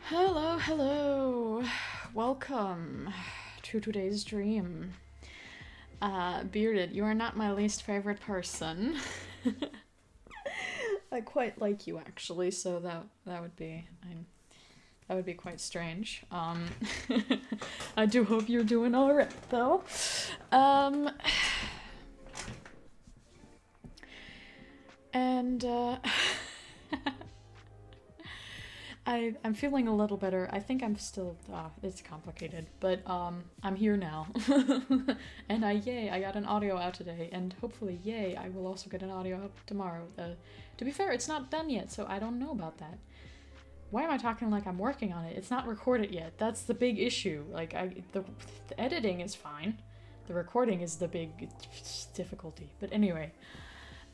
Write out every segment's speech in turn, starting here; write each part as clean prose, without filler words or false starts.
Hello, hello. Welcome to today's stream. Bearded, you are not my least favorite person. I quite like you actually, so that would be that would be quite strange. I do hope you're doing all right though. And I'm feeling a little better. I think I'm still, it's complicated, but I'm here now. And yay, I got an audio out today, and hopefully, yay, I will also get an audio out tomorrow. To be fair, it's not done yet, so I don't know about that. Why am I talking like I'm working on it? It's not recorded yet. That's the big issue. Like, the editing is fine. The recording is the big difficulty. But anyway,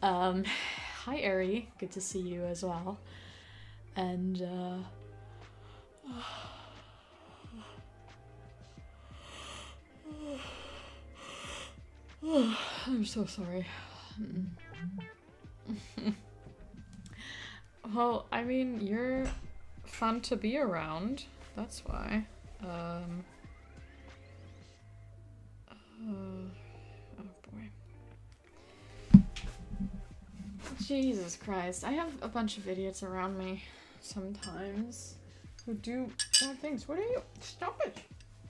hi Ari, good to see you as well. And I'm so sorry. Well, I mean, you're fun to be around. That's why. Oh boy. Jesus Christ. I have a bunch of idiots around me sometimes who do bad things. What are you? Stop it!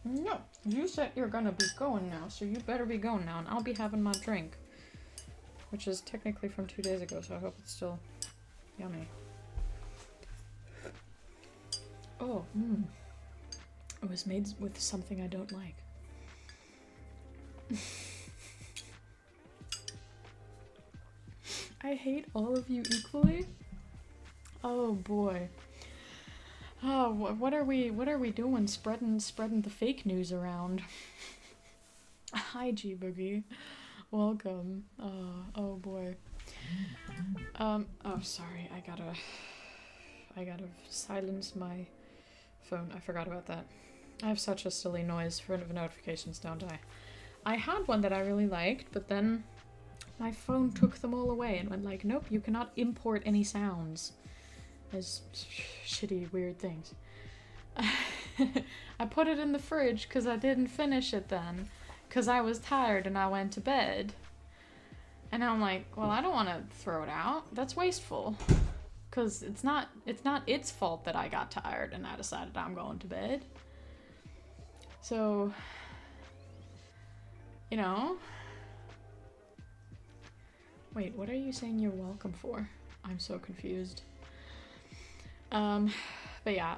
No. You said you're gonna be going now, so you better be going now, and I'll be having my drink. Which is technically from 2 days ago, so I hope it's still yummy. Oh, it was made with something I don't like. I hate all of you equally. Oh boy. Oh, what are we doing? Spreading the fake news around. Hi, G Boogie. Welcome. Oh boy. Oh, sorry. I gotta silence my phone. I forgot about that. I have such a silly noise for notifications, don't I? I had one that I really liked, but then my phone took them all away and went like, nope, you cannot import any sounds as shitty, weird things. I put it in the fridge because I didn't finish it then, because I was tired and I went to bed. And I'm like, well, I don't want to throw it out. That's wasteful. Because it's not its fault that I got tired and I decided I'm going to bed. So, you know. Wait, what are you saying you're welcome for? I'm so confused. But yeah,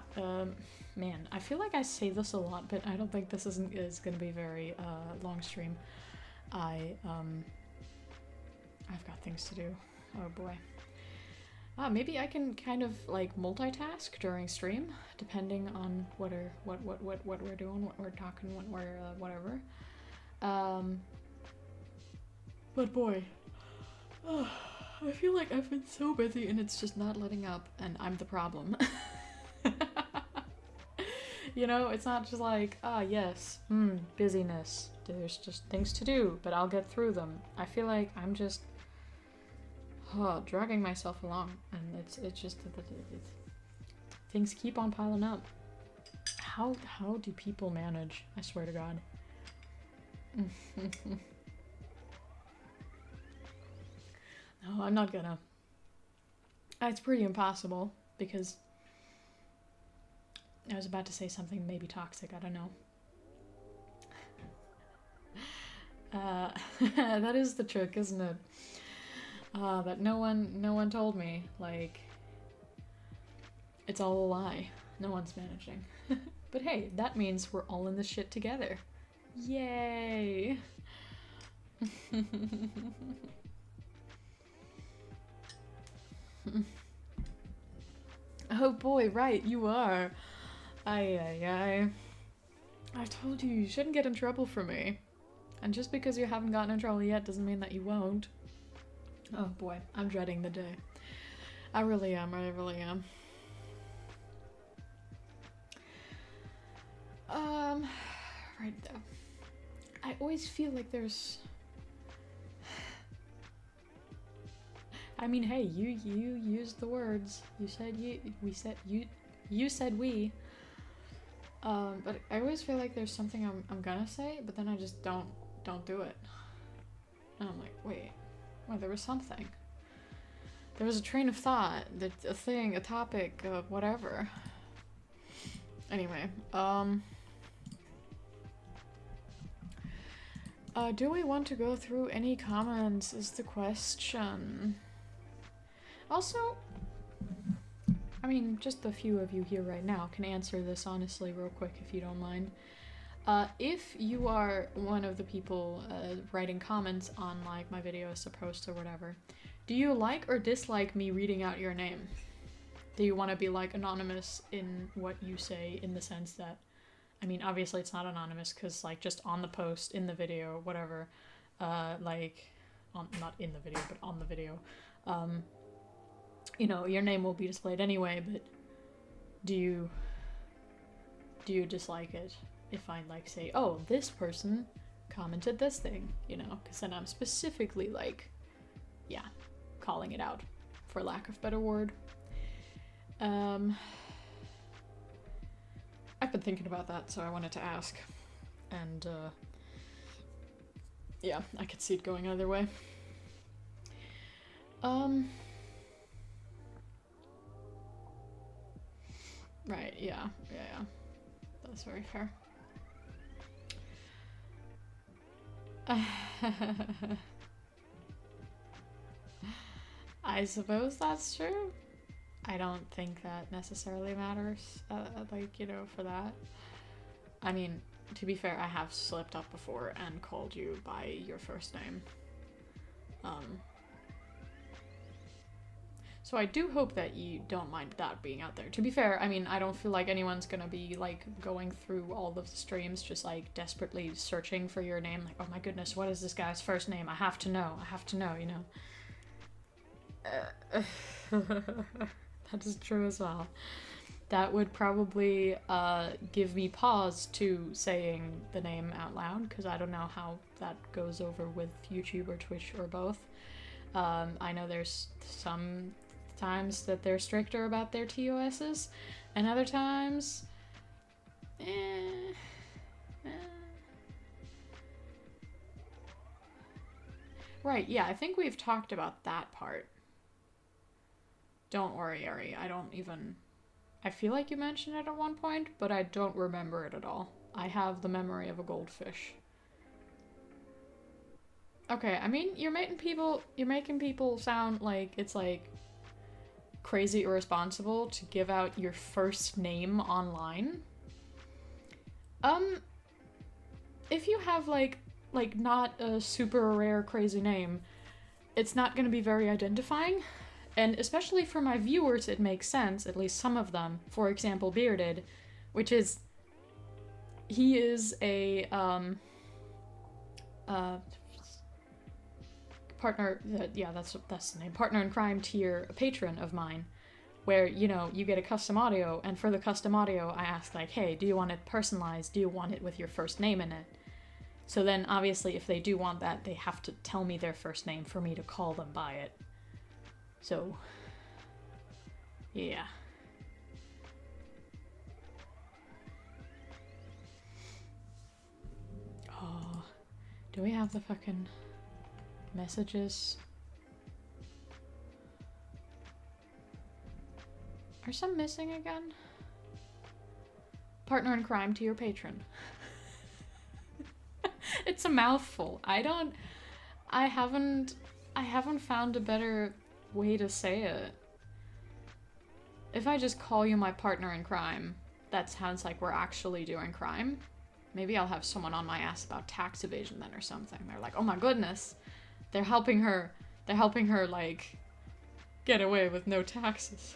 man, I feel like I say this a lot, but I don't think this is gonna be very, long stream. I've got things to do. Oh boy. Maybe I can kind of like multitask during stream, depending on what we're doing, what we're talking, what we're whatever. But boy, I feel like I've been so busy and it's just not letting up, and I'm the problem. You know, it's not just like, yes, busyness. There's just things to do, but I'll get through them. I feel like I'm just dragging myself along, and it's just things keep on piling up. How do people manage? I swear to God. No, I'm not gonna. It's pretty impossible, because I was about to say something maybe toxic, I don't know. That is the trick, isn't it? That no one told me, like, it's all a lie. No one's managing. But hey, that means we're all in this shit together. Yay! Oh boy, right, you are. I told you shouldn't get in trouble for me. And just because you haven't gotten in trouble yet doesn't mean that you won't. Oh boy, I'm dreading the day. I really am, I really am. Right though. I always feel like there's... I mean, hey, you used the words. You said you said we. But I always feel like there's something I'm gonna say, but then I just don't do it. And I'm like, wait, well, there was something. There was a train of thought, a thing, a topic, whatever. Anyway, do we want to go through any comments is the question. Also, I mean, just a few of you here right now can answer this honestly real quick if you don't mind. If you are one of the people writing comments on like my videos, a post or whatever, do you like or dislike me reading out your name? Do you want to be like anonymous in what you say, in the sense that, I mean, obviously it's not anonymous because like just on the post, in the video, whatever, like, not in the video, but on the video, you know, your name will be displayed anyway, but do you dislike it if I like say, oh, this person commented this thing, you know, because then I'm specifically like, yeah, calling it out, for lack of a better word. I've been thinking about that, so I wanted to ask, and yeah, I could see it going either way. Right, yeah, that's very fair. I suppose that's true. I don't think that necessarily matters, like, you know, for that. I mean, to be fair, I have slipped up before and called you by your first name. So I do hope that you don't mind that being out there. To be fair, I mean, I don't feel like anyone's gonna be, like, going through all of the streams just, like, desperately searching for your name. Like, oh my goodness, what is this guy's first name? I have to know, you know? That is true as well. That would probably give me pause to saying the name out loud, because I don't know how that goes over with YouTube or Twitch or both. I know there's some times that they're stricter about their TOSs, and other times, Right, yeah, I think we've talked about that part. Don't worry, Ari, I feel like you mentioned it at one point, but I don't remember it at all. I have the memory of a goldfish. Okay, I mean, you're making people sound like it's, like, crazy irresponsible to give out your first name online. If you have, like not a super rare crazy name, it's not gonna be very identifying. And especially for my viewers, it makes sense, at least some of them. For example, Bearded, which is... he is a, partner... yeah, that's the name. Partner in Crime tier patron of mine, where, you know, you get a custom audio, and for the custom audio, I ask, like, hey, do you want it personalized? Do you want it with your first name in it? So then, obviously, if they do want that, they have to tell me their first name for me to call them by it. So, yeah. Oh, do we have the fucking messages? Are some missing again? Partner in crime to your patron. It's a mouthful. I haven't found a better way to say it. If I just call you my partner in crime, that sounds like we're actually doing crime. Maybe I'll have someone on my ass about tax evasion then or something. They're like, oh my goodness, they're helping her, like, get away with no taxes.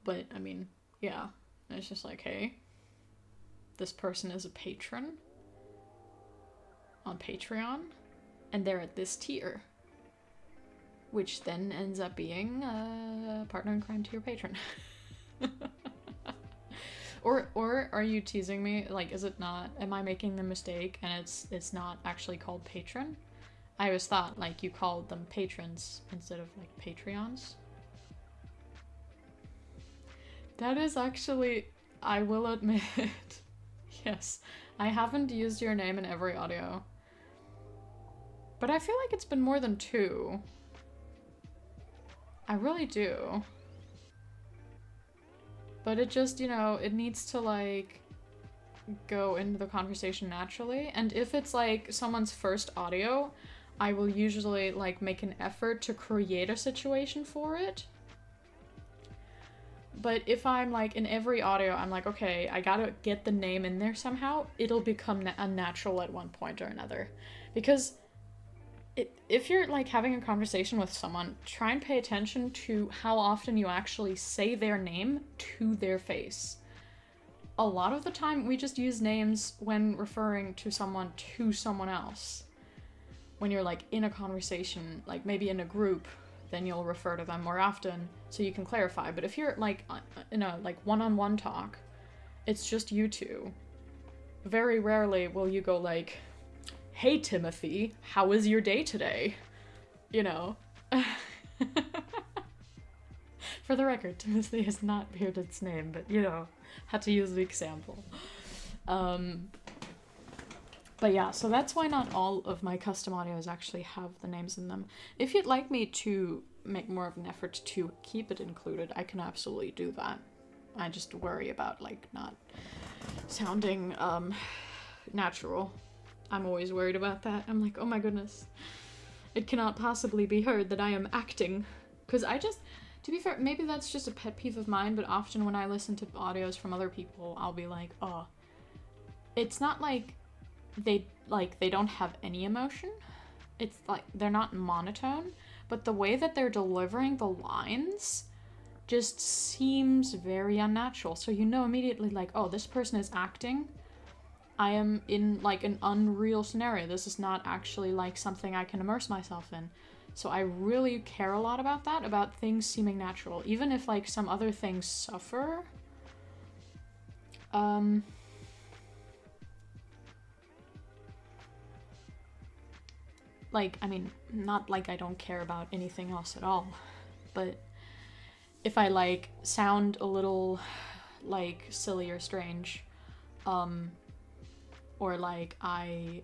But, I mean, yeah, it's just like, hey, this person is a patron on Patreon, and they're at this tier, which then ends up being a partner in crime to your patron. Or are you teasing me? Like, is it not? Am I making the mistake and it's not actually called patron? I always thought, like, you called them patrons instead of, like, Patreons. That is actually, I will admit, yes, I haven't used your name in every audio. But I feel like it's been more than 2. I really do. But it just, you know, it needs to, like, go into the conversation naturally. And if it's, like, someone's first audio, I will usually, like, make an effort to create a situation for it. But if I'm, like, in every audio, I'm like, okay, I gotta get the name in there somehow, it'll become unnatural at one point or another. Because if you're, like, having a conversation with someone, try and pay attention to how often you actually say their name to their face. A lot of the time, we just use names when referring to someone else. When you're, like, in a conversation, like, maybe in a group, then you'll refer to them more often so you can clarify. But if you're, like, in a, like, one-on-one talk, it's just you two. Very rarely will you go, like, hey, Timothy, how was your day today? You know? For the record, Timothy is not Bearded's name, but, you know, had to use the example. But yeah, so that's why not all of my custom audios actually have the names in them. If you'd like me to make more of an effort to keep it included, I can absolutely do that. I just worry about, like, not sounding natural. I'm always worried about that. I'm like, oh my goodness. It cannot possibly be heard that I am acting. Because I just, to be fair, maybe that's just a pet peeve of mine, but often when I listen to audios from other people, I'll be like, oh, it's not like they don't have any emotion. It's like they're not monotone, but the way that they're delivering the lines just seems very unnatural. So you know immediately, like, oh, this person is acting. I am in, like, an unreal scenario. This is not actually, like, something I can immerse myself in. So I really care a lot about that, about things seeming natural. Even if, like, some other things suffer. Like, I mean, not like I don't care about anything else at all, but if I, like, sound a little, like, silly or strange, or, like, I,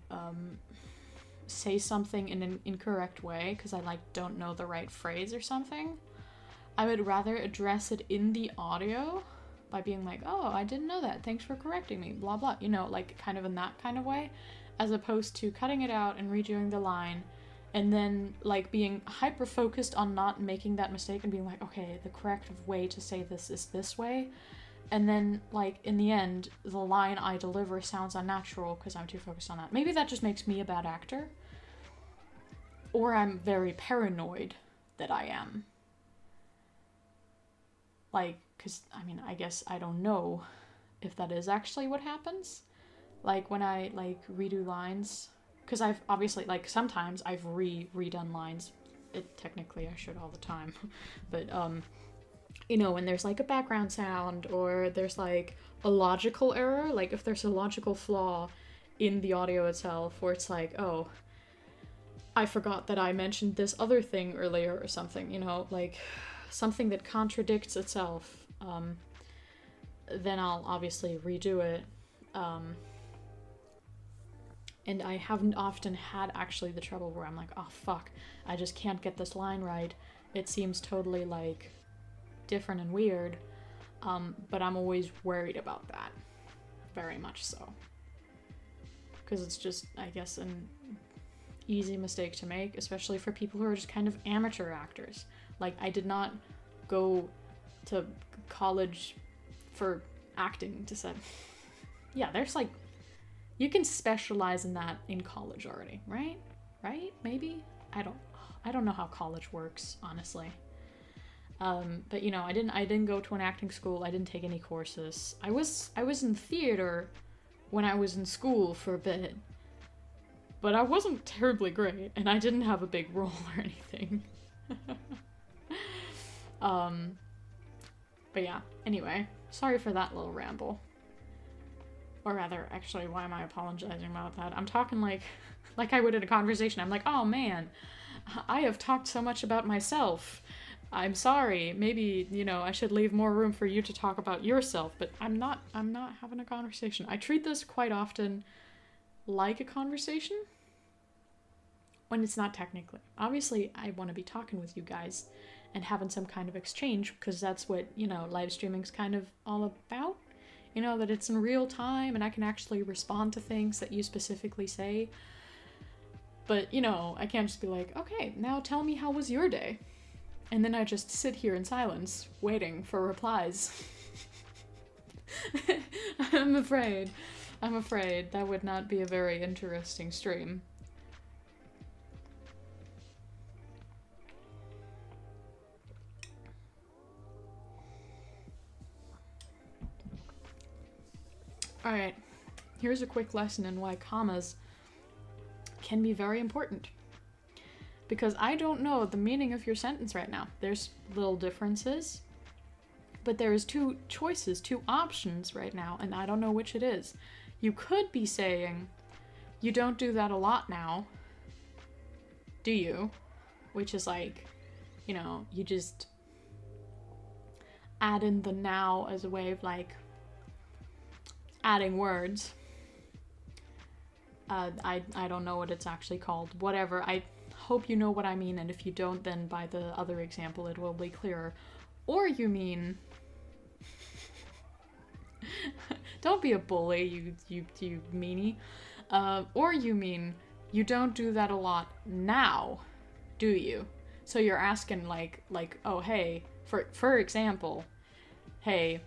say something in an incorrect way because I, like, don't know the right phrase or something, I would rather address it in the audio by being like, oh, I didn't know that, thanks for correcting me, blah, blah, you know, like, kind of in that kind of way, as opposed to cutting it out and redoing the line, and then, like, being hyper-focused on not making that mistake and being like, okay, the correct way to say this is this way, and then, like, in the end, the line I deliver sounds unnatural because I'm too focused on that. Maybe that just makes me a bad actor, or I'm very paranoid that I am. Like, because, I mean, I guess I don't know if that is actually what happens. Like, when I, like, redo lines, because I've obviously, like, sometimes I've redone lines. Technically I should all the time, but, you know, when there's, like, a background sound, or there's, like, a logical error, like, if there's a logical flaw in the audio itself, where it's like, oh, I forgot that I mentioned this other thing earlier, or something, you know, like, something that contradicts itself, then I'll obviously redo it, and I haven't often had actually the trouble where I'm like, oh fuck, I just can't get this line right, it seems totally, like, different and weird, but I'm always worried about that, very much so, because it's just, I guess, an easy mistake to make, especially for people who are just kind of amateur actors. Like, I did not go to college for acting to say, yeah, there's, like, you can specialize in that in college already, right? Right? Maybe? I don't know how college works, honestly. But, you know, I didn't go to an acting school. I didn't take any courses. I was in theater when I was in school for a bit, but I wasn't terribly great, and I didn't have a big role or anything. But yeah, anyway, sorry for that little ramble. Or rather, actually, why am I apologizing about that? I'm talking like I would in a conversation. I'm like, oh man, I have talked so much about myself. I'm sorry. Maybe, I should leave more room for you to talk about yourself, but I'm not having a conversation. I treat this quite often like a conversation when it's not technically. Obviously, I want to be talking with you guys and having some kind of exchange, because that's what, live streaming's kind of all about. That it's in real time and I can actually respond to things that you specifically say. But, I can't just be like, okay, now tell me how was your day? And then I just sit here in silence, waiting for replies. I'm afraid that would not be a very interesting stream. Alright, here's a quick lesson in why commas can be very important. Because I don't know the meaning of your sentence right now. There's little differences, but there's two choices, two options right now, and I don't know which it is. You could be saying, you don't do that a lot now, do you? Which is like, you just add in the now as a way of like adding words. I don't know what it's actually called. Whatever. I hope you know what I mean, and if you don't, then by the other example it will be clearer. Or you mean... Don't be a bully, you meanie. Or you mean, you don't do that a lot now, do you? So you're asking like, oh hey, for example, hey,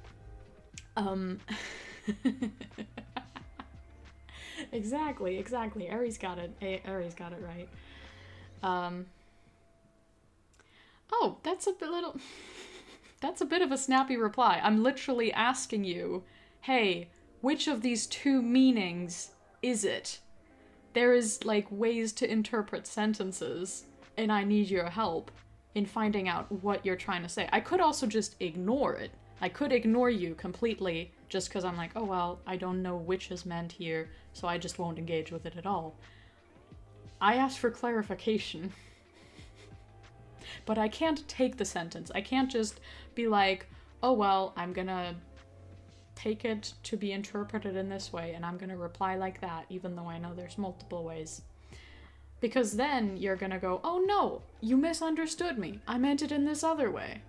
Exactly. Aries got it. Aries got it right. Oh, that's a bit of a snappy reply. I'm literally asking you, hey, which of these two meanings is it? There is, ways to interpret sentences, and I need your help in finding out what you're trying to say. I could also just ignore it. I could ignore you completely just because I'm like, oh well, I don't know which is meant here, so I just won't engage with it at all. I asked for clarification. But I can't take the sentence. I can't just be like, oh well, I'm gonna take it to be interpreted in this way, and I'm gonna reply like that, even though I know there's multiple ways. Because then you're gonna go, oh no, you misunderstood me. I meant it in this other way.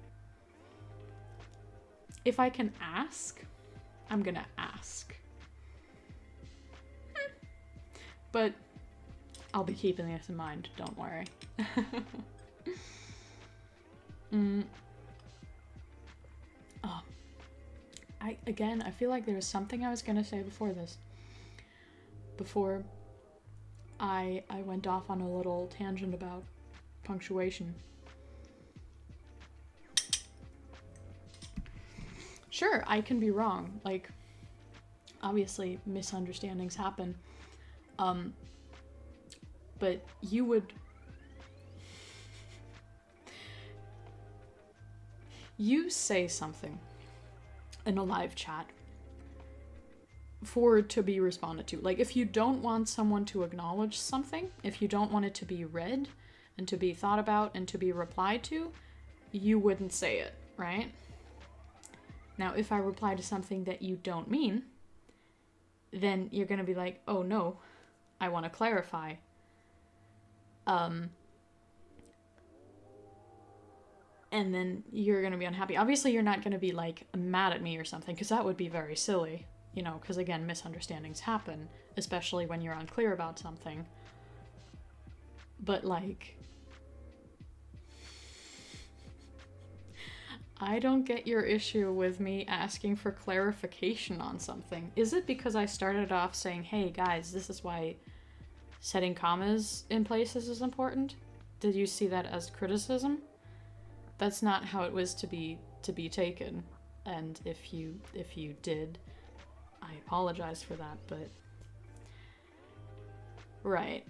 If I can ask, I'm gonna ask. But I'll be keeping this in mind, don't worry. Oh. I feel like there was something I was gonna say before this. Before I went off on a little tangent about punctuation. Sure, I can be wrong. Obviously, misunderstandings happen. But you would... You say something in a live chat for it to be responded to. If you don't want someone to acknowledge something, if you don't want it to be read and to be thought about and to be replied to, you wouldn't say it, right? Now, if I reply to something that you don't mean, then you're gonna be like, oh no, I want to clarify. And then you're gonna be unhappy. Obviously, you're not gonna be, mad at me or something, because that would be very silly. Because again, misunderstandings happen, especially when you're unclear about something. But, I don't get your issue with me asking for clarification on something. Is it because I started off saying, hey guys, this is why setting commas in places is important? Did you see that as criticism? That's not how it was to be taken. And if you did, I apologize for that, but... Right.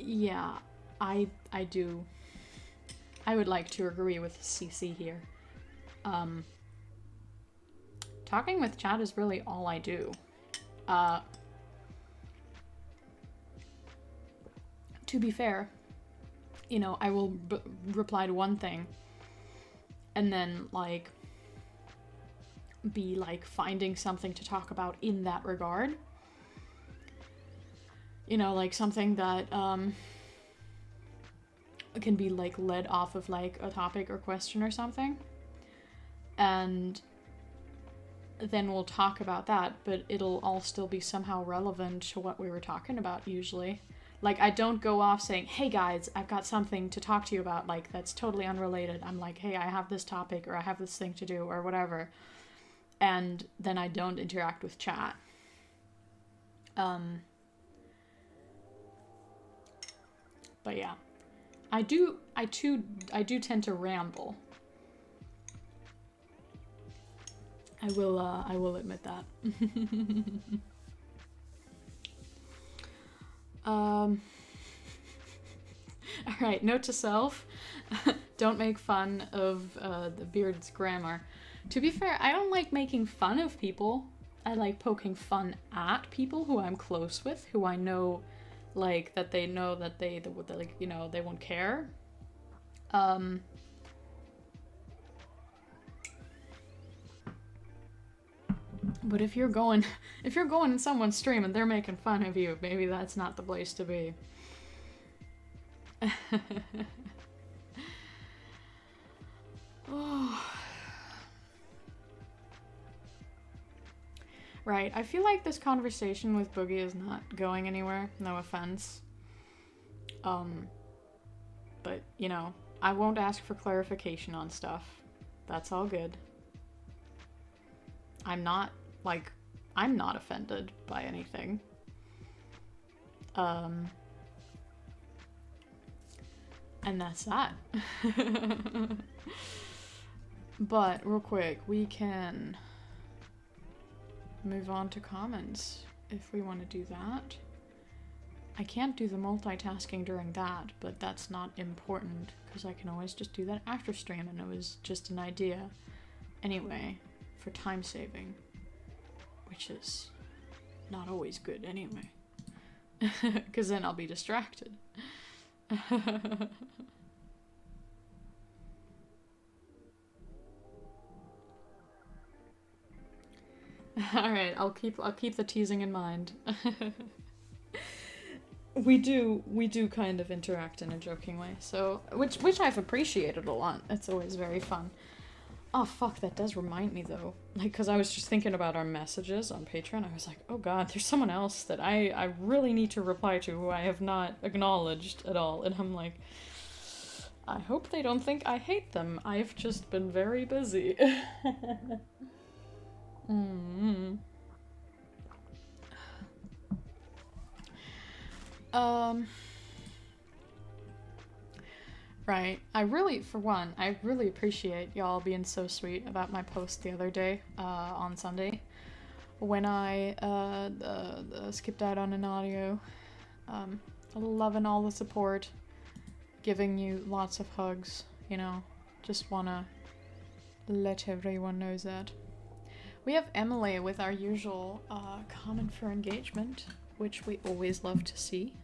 Yeah, I do. I would like to agree with CC here. Talking with chat is really all I do. To be fair, you know, I will reply to one thing and then, like, be, like, finding something to talk about in that regard. You know, like, something that, can be, like, led off of, like, a topic or question or something. And then we'll talk about that, but it'll all still be somehow relevant to what we were talking about usually. Like, I don't go off saying, hey guys, I've got something to talk to you about, like, that's totally unrelated. I'm like, hey, I have this topic, or I have this thing to do, or whatever. And then I don't interact with chat. But yeah. I do tend to ramble. I will admit that. Alright, note to self. Don't make fun of the beard's grammar. To be fair, I don't like making fun of people. I like poking fun at people who I'm close with, who I know, like, that they know that they like, you know, they won't care. But if you're going in someone's stream and they're making fun of you, maybe that's not the place to be. Oh. Right, I feel like this conversation with Boogie is not going anywhere, no offense. But, you know, I won't ask for clarification on stuff. That's all good. I'm not offended by anything. And that's that. But, real quick, we can move on to comments if we want to do that. I can't do the multitasking during that, but that's not important, because I can always just do that after stream, and it was just an idea. Anyway, for time saving, which is not always good anyway, because then I'll be distracted. All right, I'll keep the teasing in mind. We do kind of interact in a joking way, so which I've appreciated a lot. It's always very fun. Oh fuck, that does remind me though. Like, cause I was just thinking about our messages on Patreon. I was like, oh god, there's someone else that I really need to reply to who I have not acknowledged at all, and I'm like, I hope they don't think I hate them. I've just been very busy. Right. I really appreciate y'all being so sweet about my post the other day, on Sunday, when I, skipped out on an audio. Loving all the support, giving you lots of hugs, you know, just wanna let everyone know that. We have Emily with our usual, comment for engagement, which we always love to see.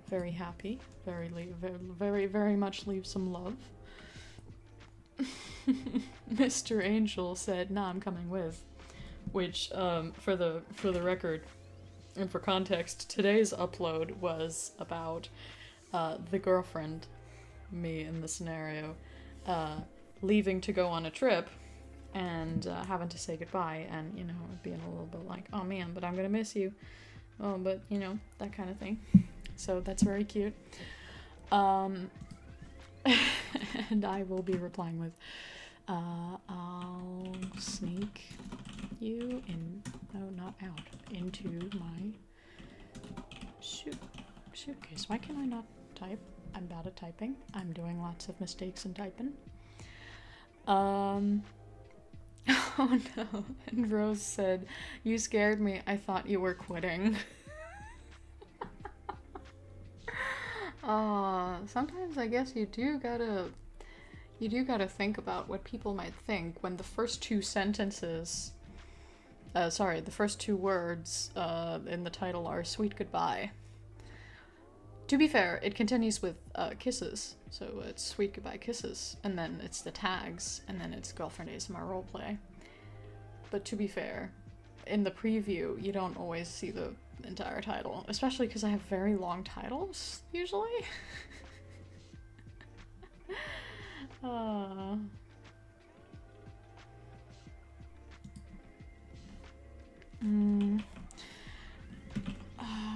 Very happy. Very much leave some love. Mr. Angel said, nah, I'm coming with. Which, for the record, and for context, today's upload was about, the girlfriend, me in the scenario, leaving to go on a trip, and, having to say goodbye, and, you know, being a little bit like, oh man, but I'm gonna miss you. Oh, but, you know, that kind of thing. So that's very cute. And I will be replying with, I'll sneak you in, no, not out, into my suitcase. Why can I not type? I'm bad at typing. I'm doing lots of mistakes in typing. Oh no. And Rose said, you scared me. I thought you were quitting. Sometimes I guess you do gotta think about what people might think when the first two sentences, the first two words in the title are sweet goodbye. To be fair, it continues with kisses, so it's sweet goodbye kisses, and then it's the tags, and then it's girlfriend ASMR roleplay. But to be fair, in the preview, you don't always see the entire title, especially because I have very long titles, usually.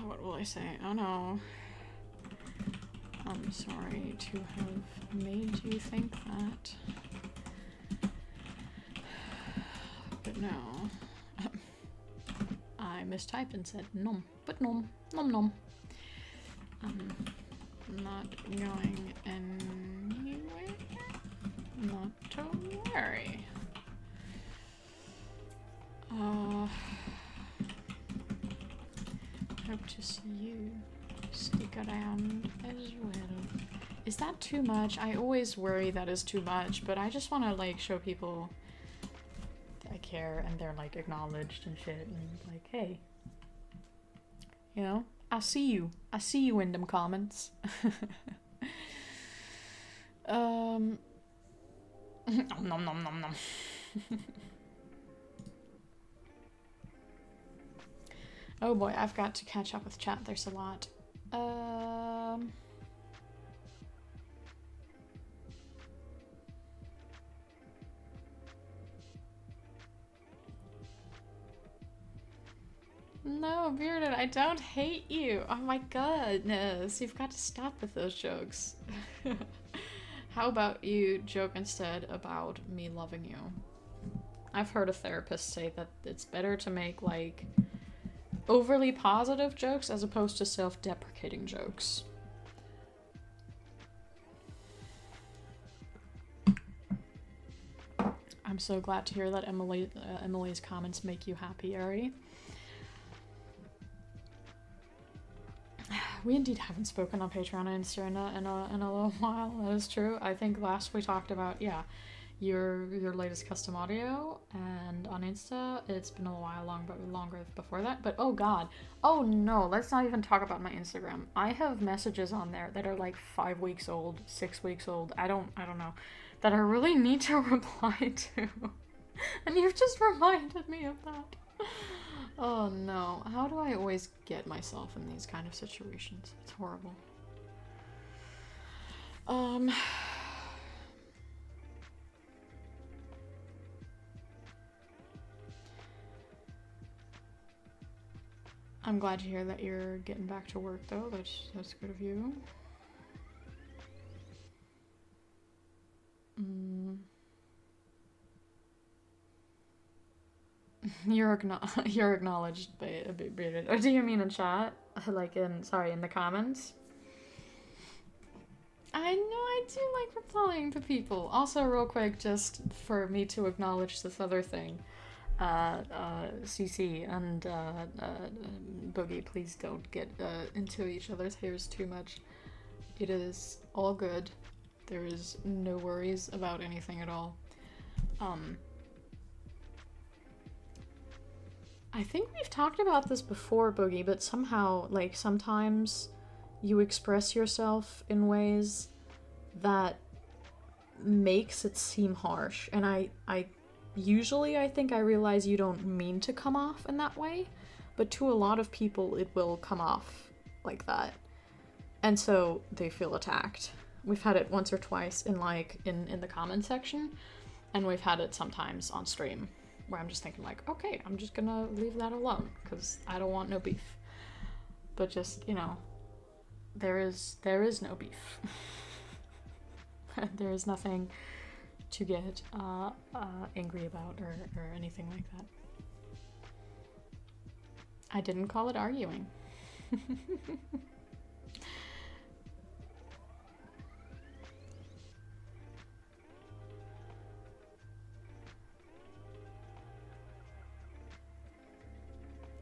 What will I say? Oh no. I'm sorry to have made you think that. But no. I mistyped and said nom, but nom, nom nom. I'm not going anywhere. Not to worry. Hope to see you stick around as well. Is that too much? I always worry that is too much, but I just want to like show people I care and they're like acknowledged and shit and like, hey, you know, I see you in them comments. Nom nom nom nom. Oh boy, I've got to catch up with chat. There's a lot. No, Bearded, I don't hate you. Oh my goodness, you've got to stop with those jokes. How about you joke instead about me loving you? I've heard a therapist say that it's better to make like overly positive jokes as opposed to self-deprecating jokes. I'm so glad to hear that Emily's comments make you happy, Ari. We indeed haven't spoken on Patreon and Insta in a little while. That is true. I think last we talked about, yeah, your latest custom audio, and on Insta it's been a while longer before that. But oh god, oh no, let's not even talk about my Instagram. I have messages on there that are like 5 weeks old, 6 weeks old. I don't know, that I really need to reply to, and you've just reminded me of that. Oh no, how do I always get myself in these kind of situations? It's horrible. I'm glad to hear that you're getting back to work though. That's good of you. You're acknowledged by a bit bearded. Or do you mean in chat? Like in the comments? I know I do like replying to people. Also, real quick, just for me to acknowledge this other thing. CC and Boogie, please don't get into each other's hairs too much. It is all good. There is no worries about anything at all. I think we've talked about this before, Boogie, but somehow, like, sometimes you express yourself in ways that makes it seem harsh. And I usually, I think I realize you don't mean to come off in that way, but to a lot of people, it will come off like that. And so they feel attacked. We've had it once or twice in, like, in the comment section, and we've had it sometimes on stream, where I'm just thinking like, okay, I'm just gonna leave that alone, because I don't want no beef. But just, you know, there is no beef. There is nothing to get angry about or anything like that. I didn't call it arguing.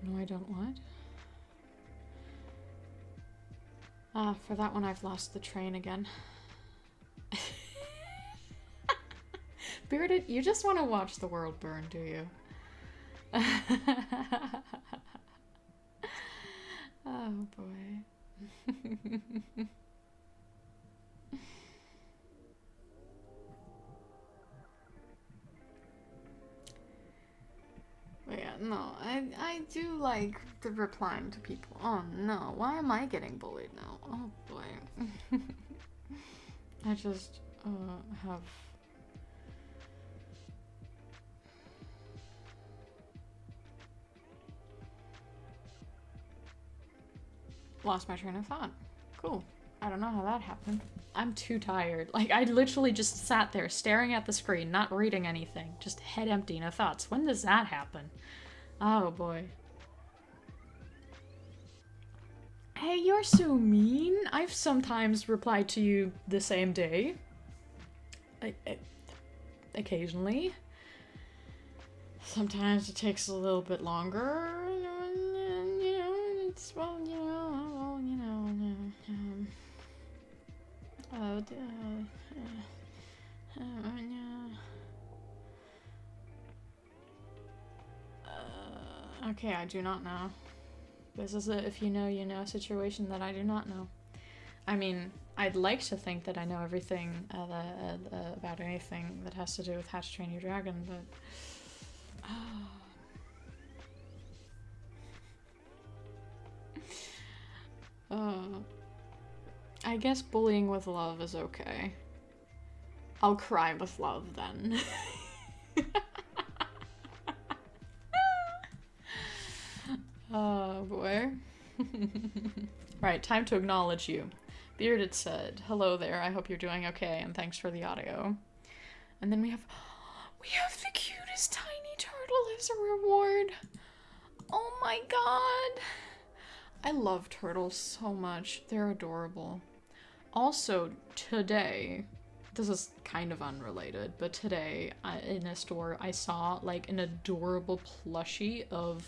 No, I don't what? For that one I've lost the train again. Bearded, you just want to watch the world burn, do you? Oh boy. But yeah, no, I do like the replying to people. Oh no, why am I getting bullied now? Oh boy. I just have lost my train of thought. Cool. I don't know how that happened. I'm too tired. Like, I literally just sat there staring at the screen, not reading anything, just head empty, no thoughts. When does that happen? Oh boy. Hey, you're so mean. I've sometimes replied to you the same day. Occasionally. Sometimes it takes a little bit longer. You know, it's, well, you know. Okay, I do not know. This is a if you know, you know situation that I do not know. I mean, I'd like to think that I know everything about anything that has to do with How to Train Your Dragon, but... I guess bullying with love is okay. I'll cry with love then. Oh boy. Right, time to acknowledge you. Bearded said, hello there, I hope you're doing okay, and thanks for the audio. And then we have the cutest tiny turtle as a reward. Oh my god. I love turtles so much. They're adorable. Also, today, this is kind of unrelated, but today in a store I saw like an adorable plushie of,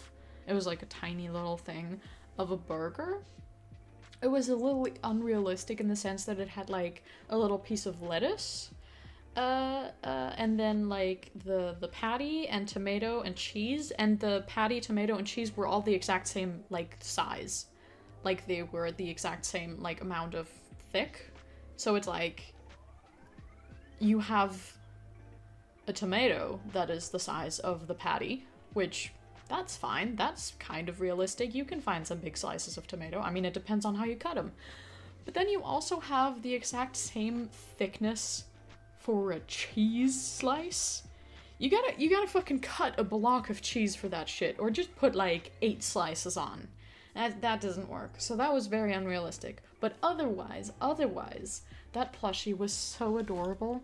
it was like a tiny little thing of a burger. It was a little unrealistic in the sense that it had like a little piece of lettuce, and then like the patty and tomato and cheese, and the patty, tomato, and cheese were all the exact same like size. Like they were the exact same like amount of thick. So it's like you have a tomato that is the size of the patty, which that's fine. That's kind of realistic. You can find some big slices of tomato. I mean, it depends on how you cut them. But then you also have the exact same thickness for a cheese slice. You gotta fucking cut a block of cheese for that shit, or just put like 8 slices on. That doesn't work. So that was very unrealistic. But otherwise, that plushie was so adorable.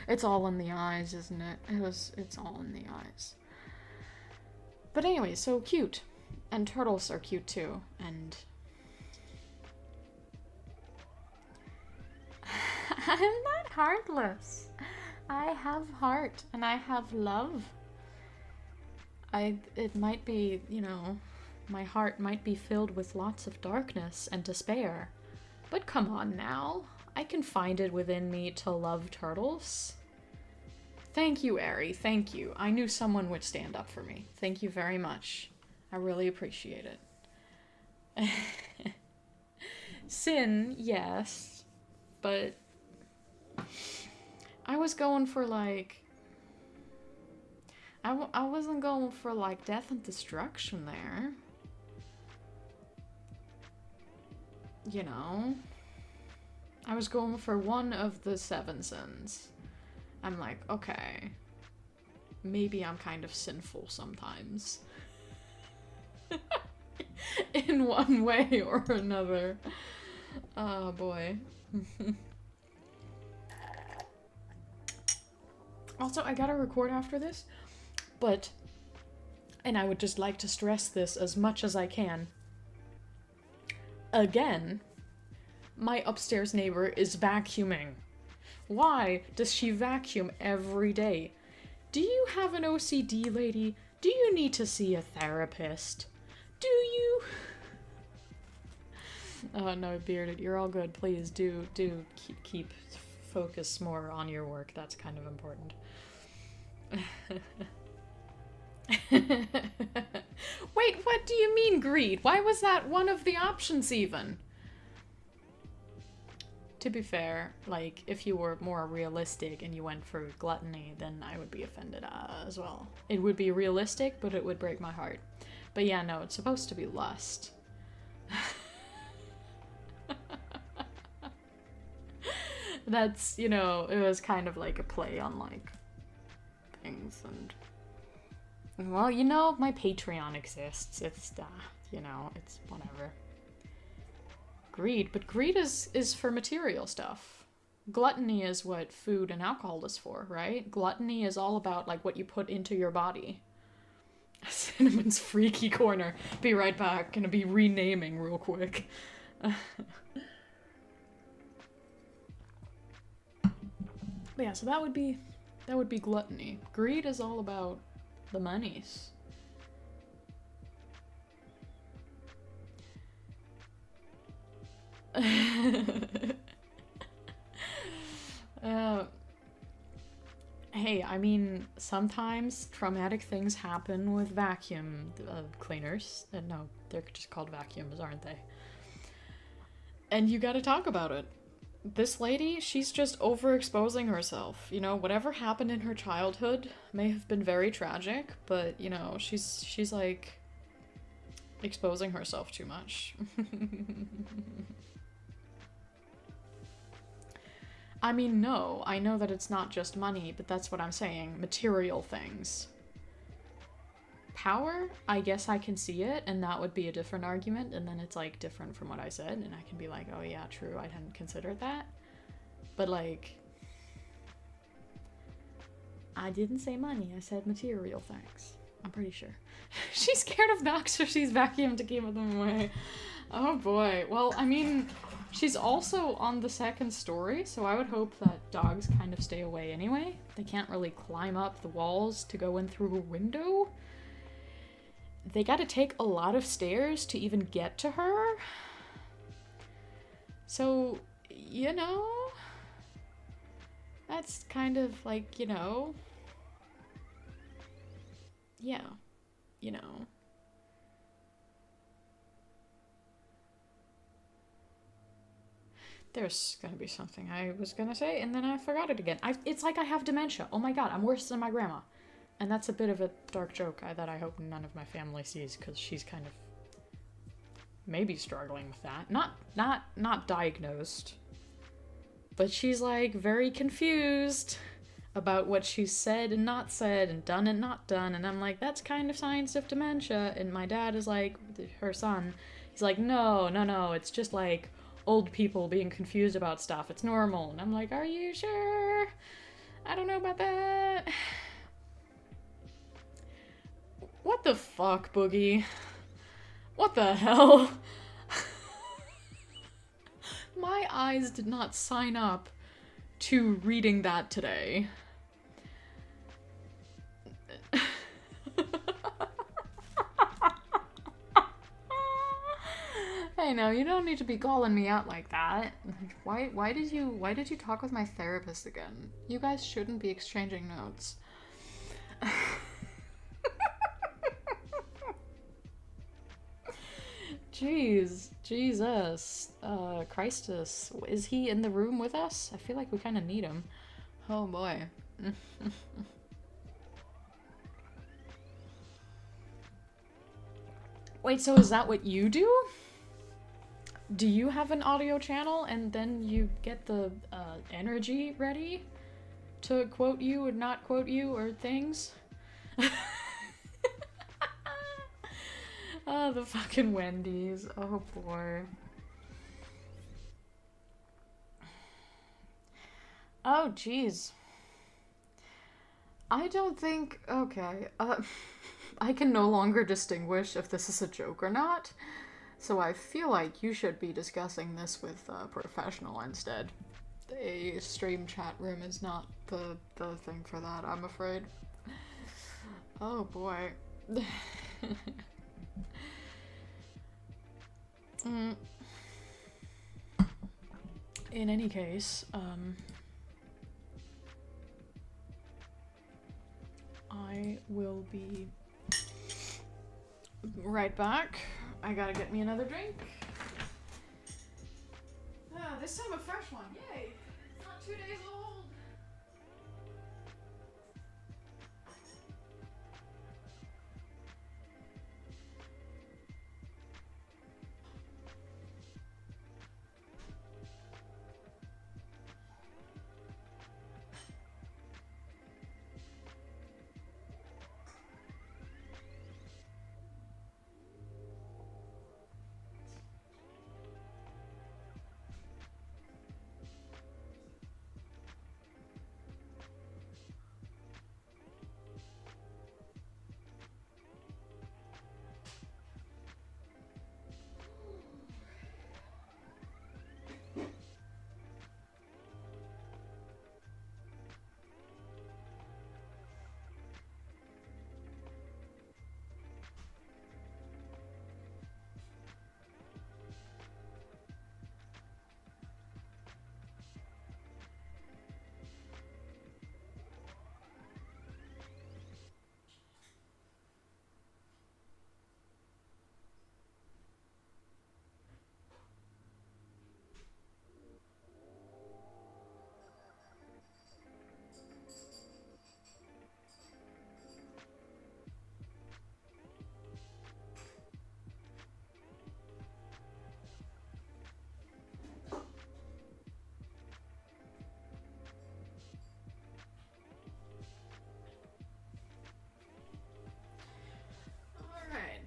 It's all in the eyes, isn't it? It's all in the eyes. But anyway, so cute. And turtles are cute too. And I'm not heartless. I have heart and I have love. It might be, you know, my heart might be filled with lots of darkness and despair. But come on now. I can find it within me to love turtles. Thank you, Ari. Thank you. I knew someone would stand up for me. Thank you very much. I really appreciate it. Sin, yes. But I was going for like... I wasn't going for like death and destruction there. You know? I was going for one of the 7 sins. I'm like, okay, maybe I'm kind of sinful sometimes. In one way or another. Oh boy. Also, I gotta record after this, but, and I would just like to stress this as much as I can. Again, my upstairs neighbor is vacuuming. Why does she vacuum every day? Do you have an OCD, lady? Do you need to see a therapist? Do you? Oh no, Bearded, you're all good. Please do keep focus more on your work. That's kind of important. Wait, what do you mean greed? Why was that one of the options even? To be fair, like, if you were more realistic and you went for gluttony, then I would be offended as well. It would be realistic, but it would break my heart. But yeah, no, it's supposed to be lust. That's, you know, it was kind of like a play on, like, things, and well, you know, my Patreon exists. It's, you know, it's whatever. Greed, but greed is for material stuff. Gluttony is what food and alcohol is for, right? Gluttony is all about, like, what you put into your body. Cinnamon's Freaky Corner. Be right back. Gonna be renaming real quick. But yeah, so that would be gluttony. Greed is all about the monies. Hey, I mean, sometimes traumatic things happen with vacuum cleaners. No, they're just called vacuums, aren't they? And you gotta talk about it. This lady, she's just overexposing herself. You know, whatever happened in her childhood may have been very tragic, but, you know, she's like exposing herself too much. I mean, no, I know that it's not just money, but that's what I'm saying. Material things. Power, I guess I can see it, and that would be a different argument, and then it's, like, different from what I said, and I can be like, oh yeah, true, I hadn't considered that. But, like, I didn't say money, I said material things. I'm pretty sure. She's scared of dogs, so she's vacuumed to keep them away. Oh boy. Well, I mean, she's also on the second story, so I would hope that dogs kind of stay away anyway. They can't really climb up the walls to go in through a window. They gotta take a lot of stairs to even get to her. So, you know, that's kind of like, you know, yeah, you know. There's gonna be something I was gonna say, and then I forgot it again. It's like I have dementia. Oh my god, I'm worse than my grandma. And that's a bit of a dark joke that I hope none of my family sees, because she's kind of maybe struggling with that. Not diagnosed. But she's, like, very confused about what she's said and not said, and done and not done, and I'm like, that's kind of signs of dementia. And my dad is like, her son, he's like, no, it's just, like, old people being confused about stuff. It's normal. And I'm like, are you sure? I don't know about that. What the fuck, Boogie? What the hell? My eyes did not sign up to reading that today. Hey, no, you don't need to be calling me out like that. Why did you talk with my therapist again? You guys shouldn't be exchanging notes. Jeez, Jesus, Christus, is he in the room with us? I feel like we kind of need him. Oh boy. Wait, so is that what you do? Do you have an audio channel and then you get the energy ready to quote you or not quote you or things? Oh, the fucking Wendy's. Oh, boy. Oh, jeez. I don't think... Okay. I can no longer distinguish if this is a joke or not. So I feel like you should be discussing this with a professional instead. A stream chat room is not the thing for that, I'm afraid. Oh, boy. in any case, I will be right back. I gotta get me another drink. Ah, this time a fresh one. Yay! It's not 2 days old.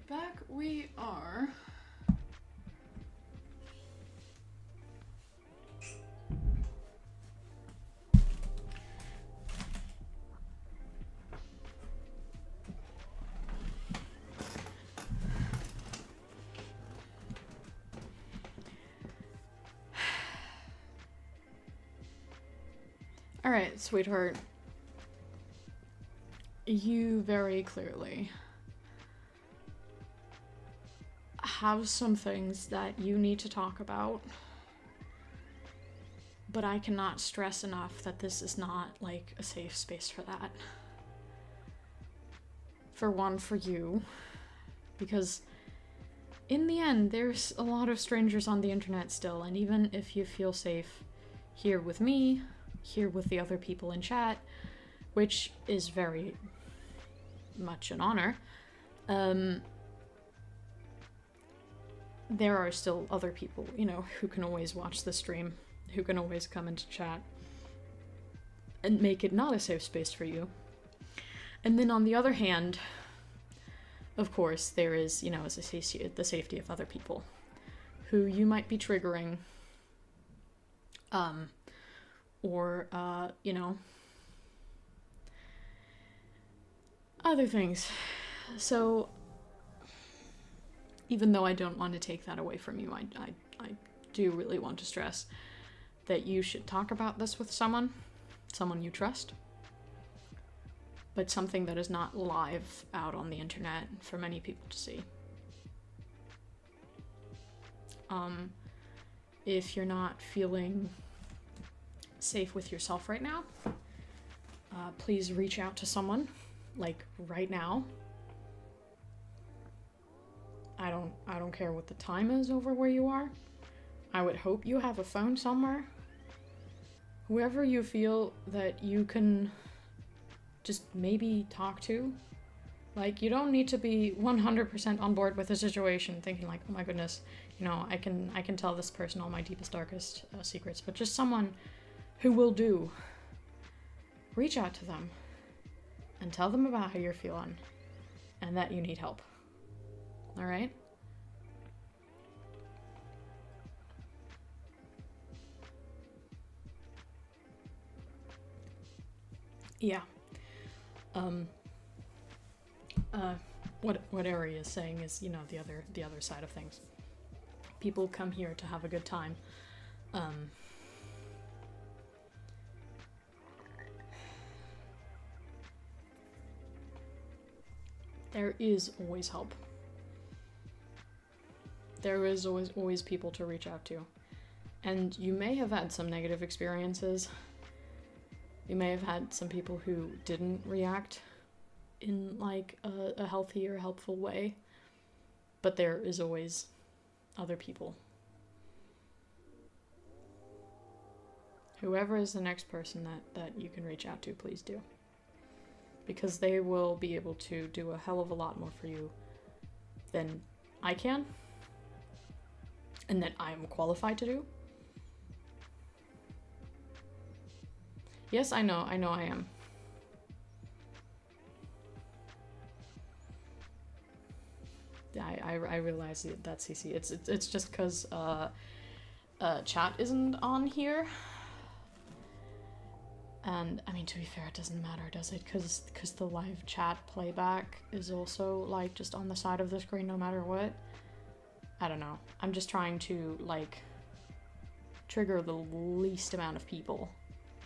Back we are. All right, sweetheart. You very clearly have some things that you need to talk about, but I cannot stress enough that this is not like a safe space for that. For one, for you, because in the end, there's a lot of strangers on the internet still, and even if you feel safe here with me, here with the other people in chat, which is very much an honor, there are still other people, you know, who can always watch the stream, who can always come into chat and make it not a safe space for you. And then on the other hand, of course, there is, you know, the safety of other people who you might be triggering, or, you know, other things. So, even though I don't want to take that away from you, I do really want to stress that you should talk about this with someone you trust, but something that is not live out on the internet for many people to see. If you're not feeling safe with yourself right now, please reach out to someone, like right now. I don't care what the time is over where you are. I would hope you have a phone somewhere. Whoever you feel that you can just maybe talk to. Like, you don't need to be 100% on board with the situation, thinking like, oh my goodness, you know, I can tell this person all my deepest, darkest secrets, but just someone who will do. Reach out to them and tell them about how you're feeling and that you need help. All right? Yeah. What Ari is saying is, you know, the other side of things. People come here to have a good time. There is always help. There is always people to reach out to. And you may have had some negative experiences. You may have had some people who didn't react in like a healthy or helpful way, but there is always other people. Whoever is the next person that you can reach out to, please do. Because they will be able to do a hell of a lot more for you than I can, and that I am qualified to do. Yes, I know I am. I realize that, CC. It's just because chat isn't on here. And, I mean, to be fair, it doesn't matter, does it? Because the live chat playback is also, like, just on the side of the screen no matter what. I don't know. I'm just trying to, like, trigger the least amount of people.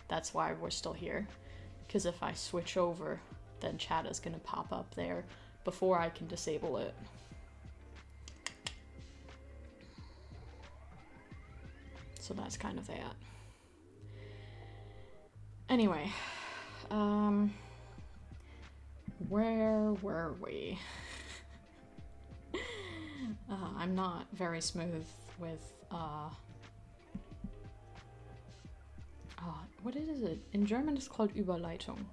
That's why we're still here. Because if I switch over, then chat is going to pop up there before I can disable it. So that's kind of that. Anyway, where were we? I'm not very smooth with, what is it? In German it's called Überleitung.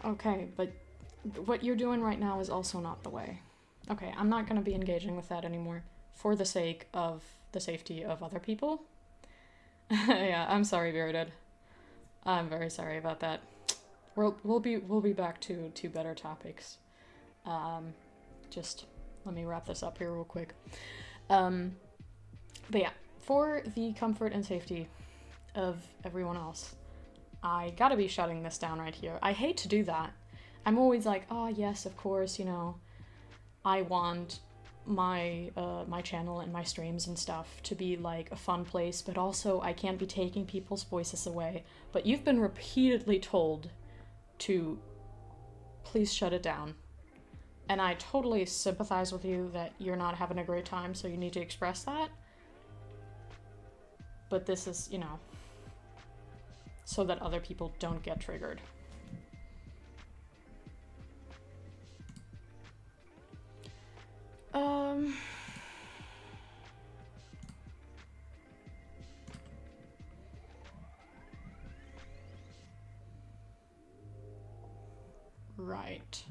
Okay, but what you're doing right now is also not the way. Okay, I'm not going to be engaging with that anymore for the sake of the safety of other people. Yeah, I'm sorry, Bearded. I'm very sorry about that. We'll be back to better topics. Just let me wrap this up here real quick. But yeah, for the comfort and safety of everyone else, I gotta be shutting this down right here. I hate to do that. I'm always like, oh yes, of course, you know, I want my my channel and my streams and stuff to be like a fun place, but also I can't be taking people's voices away. But you've been repeatedly told to please shut it down. And I totally sympathize with you that you're not having a great time, so you need to express that. But this is, you know, so that other people don't get triggered. Right.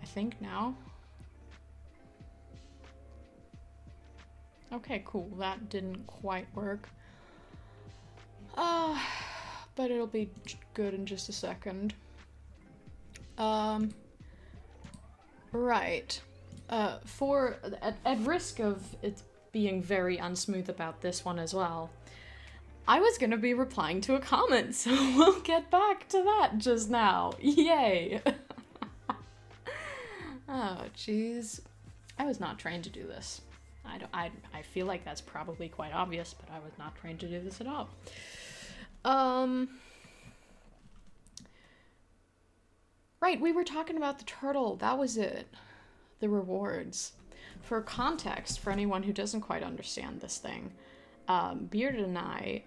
I think now. Okay, cool. That didn't quite work. But it'll be good in just a second. Right. At risk of it being very unsmooth about this one as well, I was gonna be replying to a comment, so we'll get back to that just now. Yay! Oh, jeez. I was not trained to do this. I feel like that's probably quite obvious, but I was not trained to do this at all. Right, we were talking about the turtle. That was it. The rewards. For context, for anyone who doesn't quite understand this thing, Bearded and I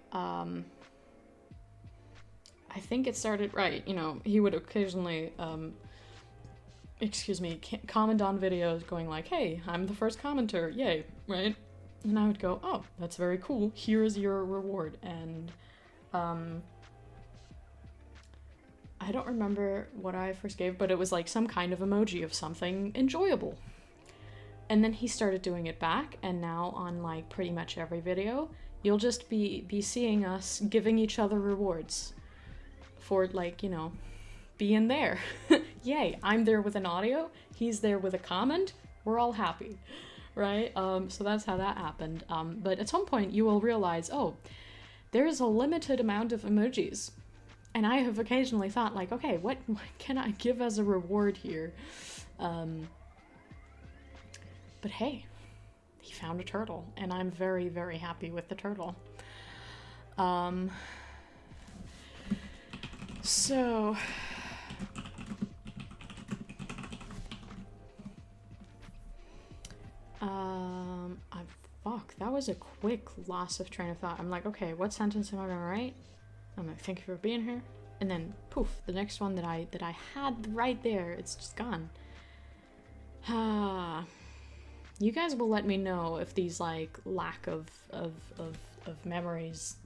think it started, right, you know, he would occasionally, comment on videos going like, hey, I'm the first commenter, yay, right? And I would go, oh, that's very cool, here's your reward, and, I don't remember what I first gave, but it was like some kind of emoji of something enjoyable. And then he started doing it back, and now on like pretty much every video, you'll just be seeing us giving each other rewards for, like, you know, being there. Yay, I'm there with an audio, he's there with a comment, we're all happy, right? So that's how that happened. But at some point you will realize, oh, there's a limited amount of emojis. And I have occasionally thought, like, okay, what can I give as a reward here? But hey, he found a turtle, and I'm very, very happy with the turtle. So... fuck, that was a quick loss of train of thought. I'm like, okay, what sentence am I gonna write? I'm like, thank you for being here. And then, poof, the next one that I had right there, it's just gone. You guys will let me know if these, like, lack of memories,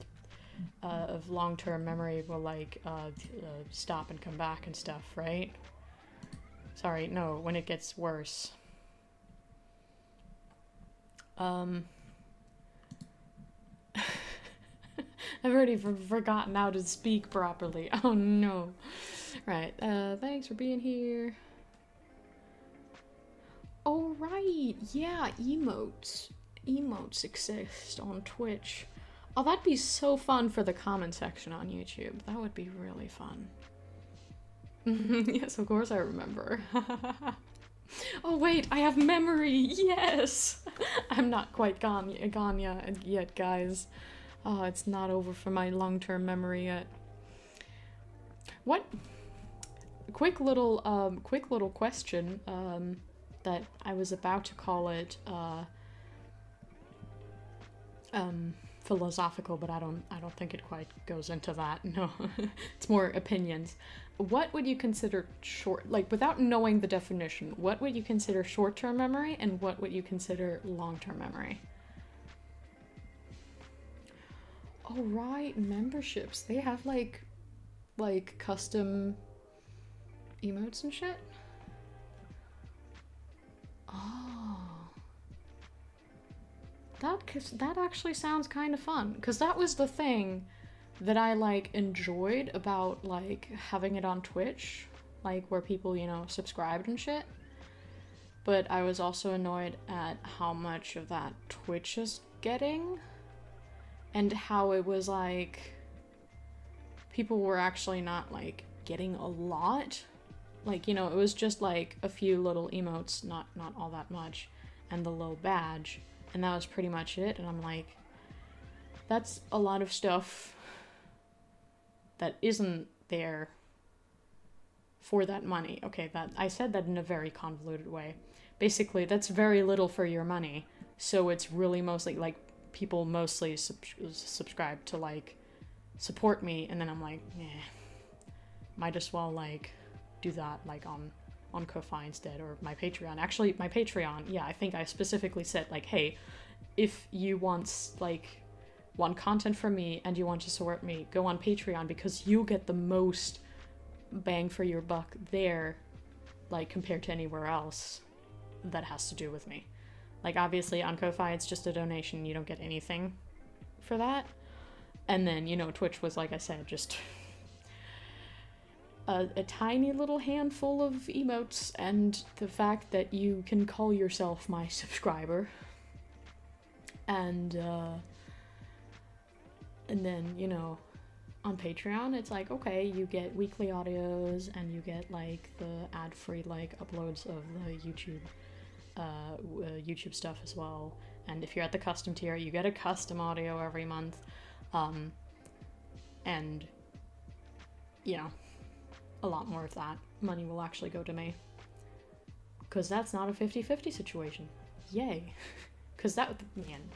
of long-term memory will, like, stop and come back and stuff, right? Sorry, no, when it gets worse. I've already forgotten how to speak properly. Oh no. Right, thanks for being here. Oh right, yeah, emotes. Emotes exist on Twitch. Oh, that'd be so fun for the comment section on YouTube. That would be really fun. Yes, of course I remember. Oh wait, I have memory! Yes! I'm not quite gone yet, guys. Oh, it's not over for my long-term memory yet. What? Quick little question, that I was about to call it, philosophical, but I don't think it quite goes into that. No, it's more opinions. What would you consider without knowing the definition, what would you consider short-term memory and what would you consider long-term memory? Oh right, memberships. They have like custom emotes and shit? Oh. That actually sounds kind of fun, because that was the thing that I, like, enjoyed about, like, having it on Twitch, like, where people, you know, subscribed and shit. But I was also annoyed at how much of that Twitch is getting, and how it was, like, people were actually not, like, getting a lot. Like, you know, it was just, like, a few little emotes, not all that much, and the low badge. And that was pretty much it, and I'm like, that's a lot of stuff that isn't there for that money. Okay, that I said that in a very convoluted way. Basically, that's very little for your money, so it's really mostly, like, people mostly subscribe to, like, support me, and then I'm like, might as well, like, do that, like, on Ko-Fi instead, or my Patreon. Actually, my Patreon, yeah, I think I specifically said, like, hey, if you want content from me and you want to support me, go on Patreon, because you get the most bang for your buck there, like, compared to anywhere else that has to do with me. Like, obviously, on Ko-Fi, it's just a donation, you don't get anything for that. And then, you know, Twitch was, like I said, just a tiny little handful of emotes, and the fact that you can call yourself my subscriber. And then, you know, on Patreon, it's like, okay, you get weekly audios, and you get, like, the ad-free, like, uploads of the YouTube stuff as well. And if you're at the custom tier, you get a custom audio every month. And, you know, a lot more of that money will actually go to me. Because that's not a 50-50 situation. Yay. Because that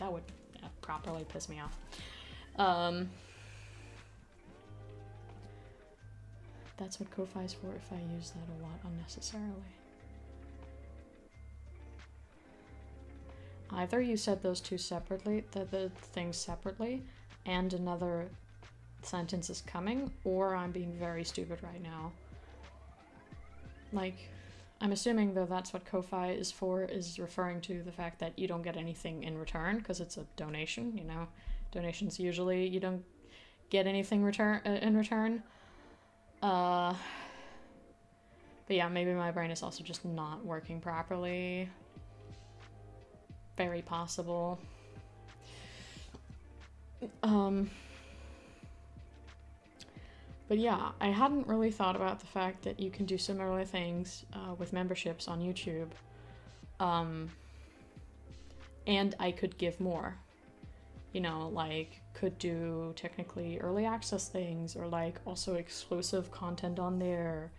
would properly piss me off. That's what Ko-Fi is for if I use that a lot unnecessarily. Either you said those two separately, the things separately, and another sentence is coming, or I'm being very stupid right now. Like, I'm assuming, though, that's what Ko-Fi is for, is referring to the fact that you don't get anything in return, because it's a donation, you know? Donations usually, you don't get anything in return. But yeah, maybe my brain is also just not working properly. Very possible. But yeah, I hadn't really thought about the fact that you can do similar things with memberships on YouTube. and I could give more. You know, like, could do technically early access things, or like also exclusive content on there.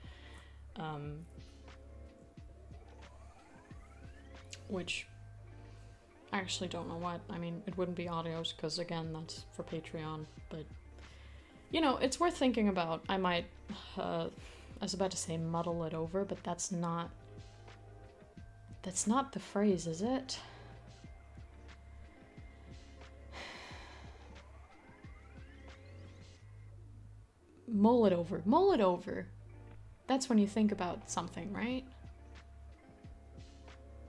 Which I actually don't know what. I mean, it wouldn't be audios, because again, that's for Patreon, but you know, it's worth thinking about. I might, I was about to say muddle it over, but that's not the phrase, is it? Mull it over. Mull it over. That's when you think about something, right?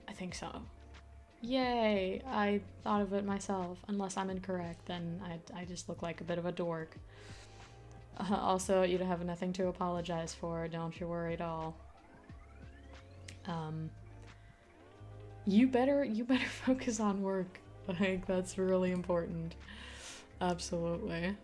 I think so. Yay! I thought of it myself. Unless I'm incorrect, then I just look like a bit of a dork. Also, you have nothing to apologize for. Don't you worry at all. You better focus on work. Like, that's really important. Absolutely.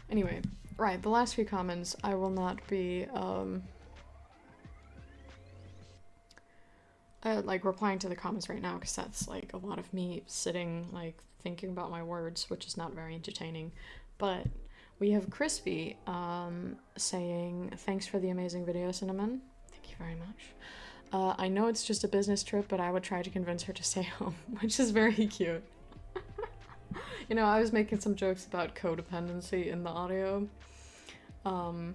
Anyway, right, the last few comments, I will not be, like, replying to the comments right now, because that's, like, a lot of me sitting, like, thinking about my words, which is not very entertaining. But we have Crispy, saying, thanks for the amazing video, Cinnamon. Thank you very much. I know it's just a business trip, but I would try to convince her to stay home, which is very cute. You know, I was making some jokes about codependency in the audio. I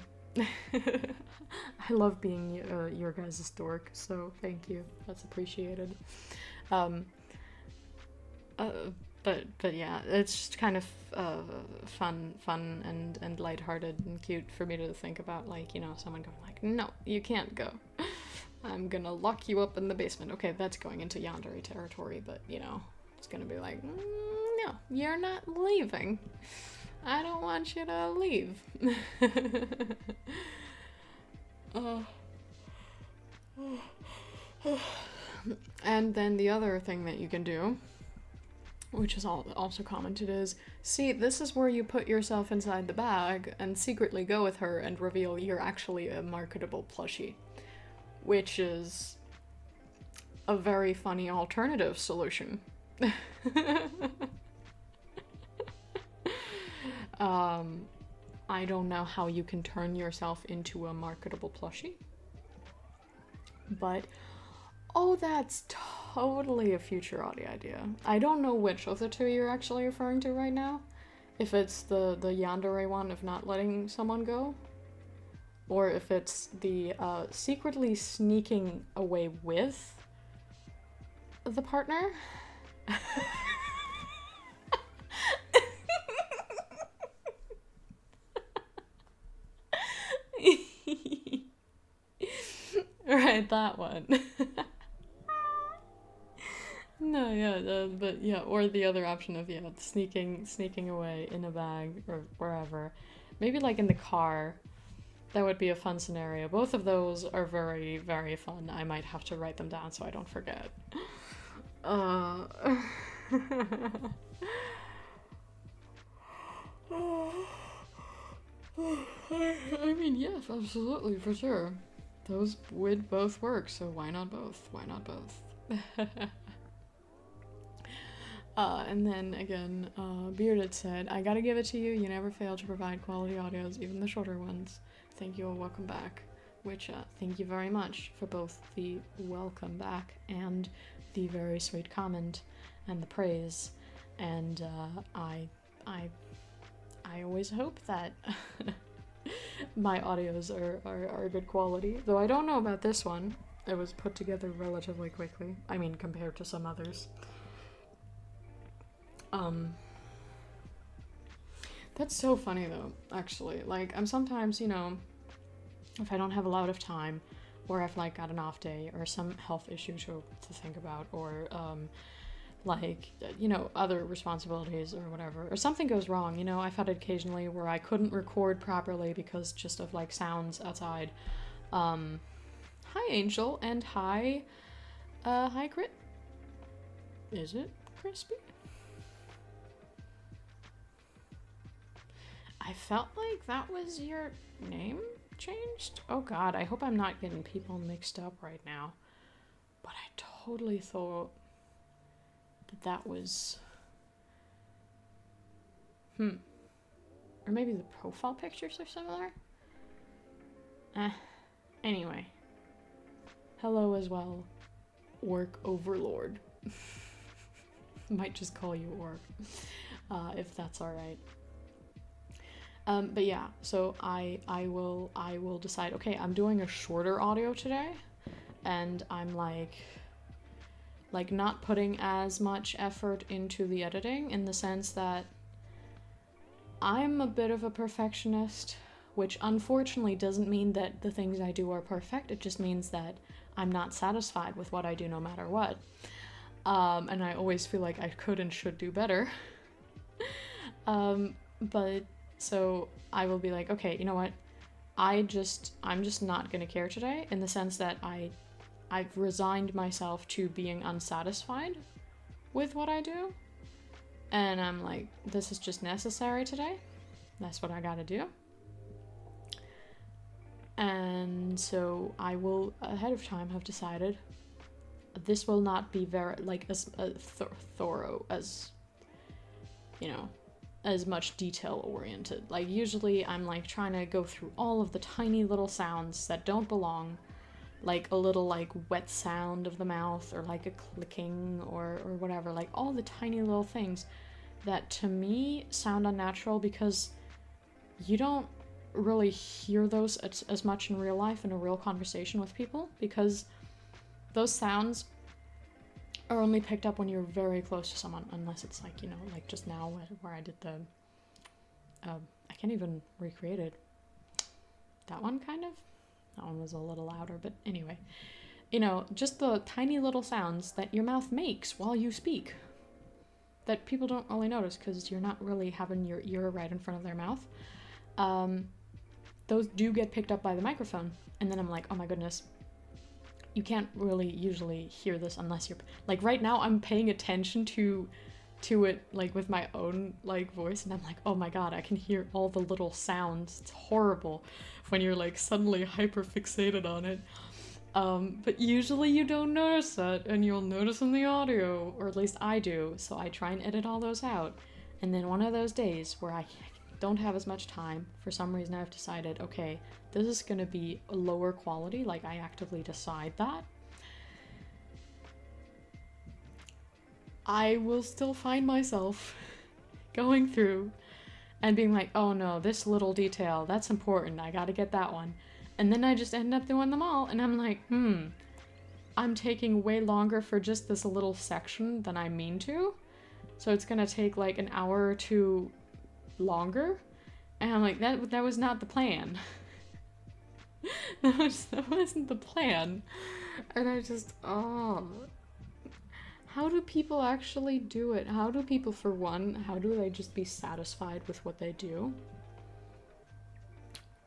love being your guys' dork, so thank you. That's appreciated. But yeah, it's just kind of fun and lighthearted and cute for me to think about, like, you know, someone going like, no, you can't go. I'm gonna lock you up in the basement. Okay, that's going into yandere territory, but, you know, it's gonna be like, no, you're not leaving. I don't want you to leave. And then the other thing that you can do, which is also commented, is, see, this is where you put yourself inside the bag and secretly go with her and reveal you're actually a marketable plushie. Which is a very funny alternative solution. I don't know how you can turn yourself into a marketable plushie. But, oh, that's totally a future audio idea. I don't know which of the two you're actually referring to right now. If it's the yandere one of not letting someone go, or if it's the secretly sneaking away with the partner. Right, that one. No, yeah, but yeah, or the other option of, yeah, sneaking away in a bag or wherever. Maybe like in the car. That would be a fun scenario. Both of those are very, very fun. I might have to write them down so I don't forget. I mean, yes, absolutely, for sure. Those would both work, so why not both? Why not both? And then again, Bearded said, I gotta give it to you, you never fail to provide quality audios, even the shorter ones. Thank you and welcome back. Which, thank you very much for both the welcome back and the very sweet comment and the praise. And I always hope that my audios are good quality. Though I don't know about this one. It was put together relatively quickly. I mean, compared to some others. That's so funny though, actually. Like, I'm sometimes, you know, if I don't have a lot of time, or I've like got an off day, or some health issue to think about, or like, you know, other responsibilities or whatever, or something goes wrong, you know, I've had it occasionally where I couldn't record properly because just of like sounds outside. Hi Angel, and hi Crit. Is it Crispy? I felt like that was your name changed? Oh god, I hope I'm not getting people mixed up right now. But I totally thought that was... Or maybe the profile pictures are similar? Anyway. Hello as well, Orc Overlord. Might just call you Orc, if that's alright. But yeah, so I will decide, okay, I'm doing a shorter audio today, and I'm like not putting as much effort into the editing, in the sense that I'm a bit of a perfectionist, which unfortunately doesn't mean that the things I do are perfect. It just means that I'm not satisfied with what I do no matter what. And I always feel like I could and should do better. But so I will be like, okay, you know what? I'm just not gonna care today, in the sense that I've resigned myself to being unsatisfied with what I do. And I'm like, this is just necessary today. That's what I gotta do. And so I will, ahead of time, have decided this will not be very, like, as thorough as, you know, as much detail oriented. Like, usually I'm like trying to go through all of the tiny little sounds that don't belong, like a little like wet sound of the mouth, or like a clicking, or whatever, like all the tiny little things that to me sound unnatural, because you don't really hear those as much in real life, in a real conversation with people, because those sounds are only picked up when you're very close to someone, unless it's like, you know, like just now where I did the I can't even recreate it. That one, kind of. That one was a little louder, but anyway, you know, just the tiny little sounds that your mouth makes while you speak that people don't really notice, because you're not really having your ear right in front of their mouth. Those do get picked up by the microphone, and then I'm like, oh my goodness, you can't really usually hear this unless you're, like, right now I'm paying attention to it, like, with my own, like, voice, and I'm like, oh my god, I can hear all the little sounds. It's horrible when you're, like, suddenly hyper fixated on it. But usually you don't notice that, and you'll notice in the audio, or at least I do, so I try and edit all those out. And then one of those days where I don't have as much time, for some reason I've decided, okay, this is gonna be a lower quality, like I actively decide that. I will still find myself going through and being like, oh no, this little detail, that's important, I gotta get that one. And then I just end up doing them all, and I'm like, I'm taking way longer for just this little section than I mean to. So it's gonna take like an hour or two longer. And I'm like, that was not the plan. that wasn't the plan. And I just, how do people actually do it? How do people, for one, how do they just be satisfied with what they do?